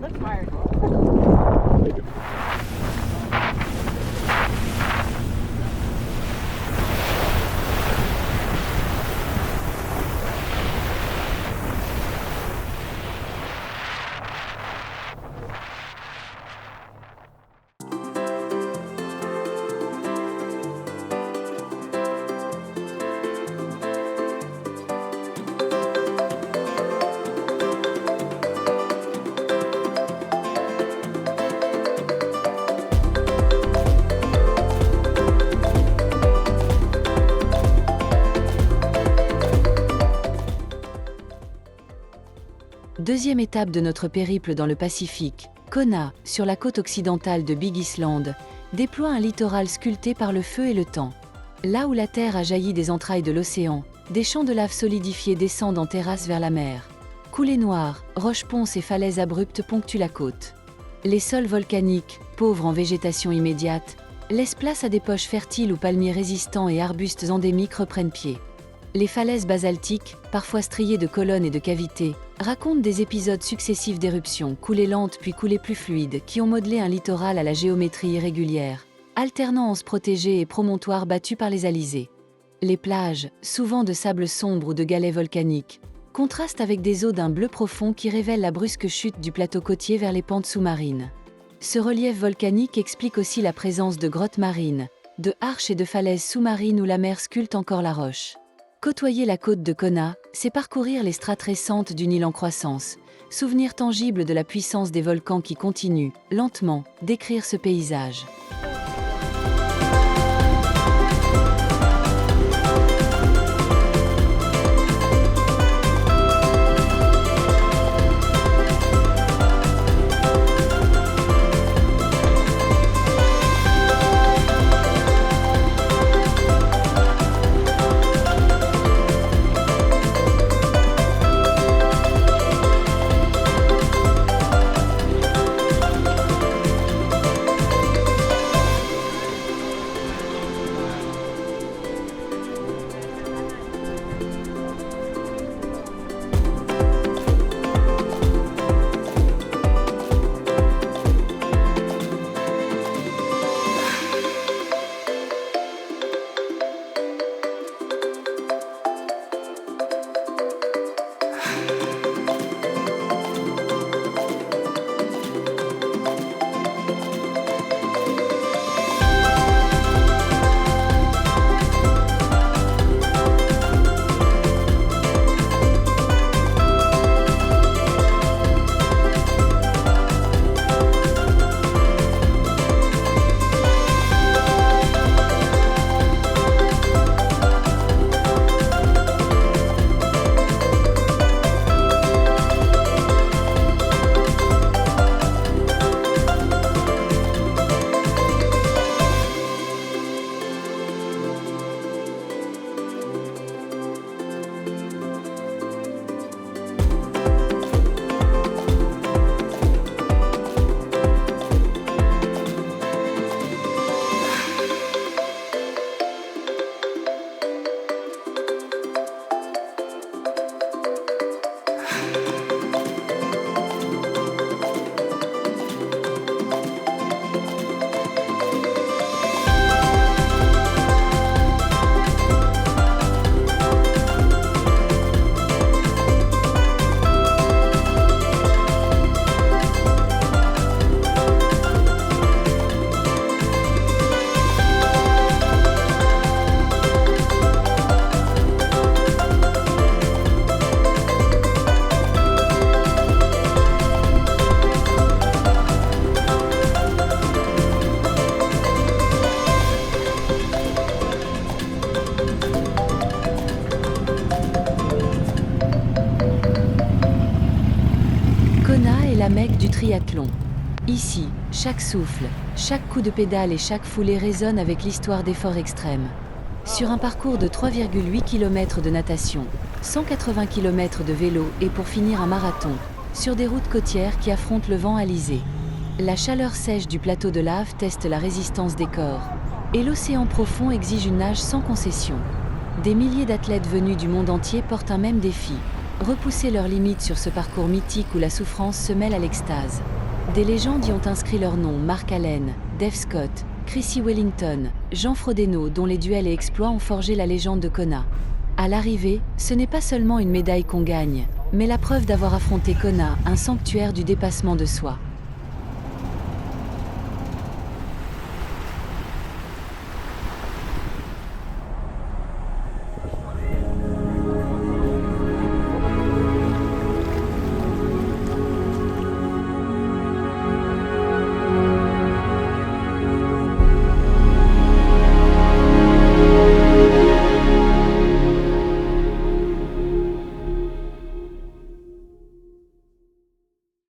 That's smart. Deuxième étape de notre périple dans le Pacifique, Kona, sur la côte occidentale de Big Island, déploie un littoral sculpté par le feu et le temps. Là où la terre a jailli des entrailles de l'océan, des champs de lave solidifiés descendent en terrasse vers la mer. Coulées noires, roches-ponces et falaises abruptes ponctuent la côte. Les sols volcaniques, pauvres en végétation immédiate, laissent place à des poches fertiles où palmiers résistants et arbustes endémiques reprennent pied. Les falaises basaltiques, parfois striées de colonnes et de cavités, racontent des épisodes successifs d'éruptions, coulées lentes puis coulées plus fluides, qui ont modelé un littoral à la géométrie irrégulière, alternant anses protégées et promontoires battus par les alizés. Les plages, souvent de sable sombre ou de galets volcaniques, contrastent avec des eaux d'un bleu profond qui révèlent la brusque chute du plateau côtier vers les pentes sous-marines. Ce relief volcanique explique aussi la présence de grottes marines, de arches et de falaises sous-marines où la mer sculpte encore la roche. Côtoyer la côte de Kona, c'est parcourir les strates récentes d'une île en croissance, souvenir tangible de la puissance des volcans qui continuent, lentement, d'écrire ce paysage. La Mecque du triathlon. Ici, chaque souffle, chaque coup de pédale et chaque foulée résonne avec l'histoire d'efforts extrêmes. Sur un parcours de 3,8 km de natation, 180 km de vélo et pour finir un marathon, sur des routes côtières qui affrontent le vent alizé. La chaleur sèche du plateau de lave teste la résistance des corps, et l'océan profond exige une nage sans concession. Des milliers d'athlètes venus du monde entier portent un même défi, repousser leurs limites sur ce parcours mythique où la souffrance se mêle à l'extase. Des légendes y ont inscrit leurs noms: Mark Allen, Dave Scott, Chrissy Wellington, Jean Frodeno, dont les duels et exploits ont forgé la légende de Kona. À l'arrivée, ce n'est pas seulement une médaille qu'on gagne, mais la preuve d'avoir affronté Kona, un sanctuaire du dépassement de soi.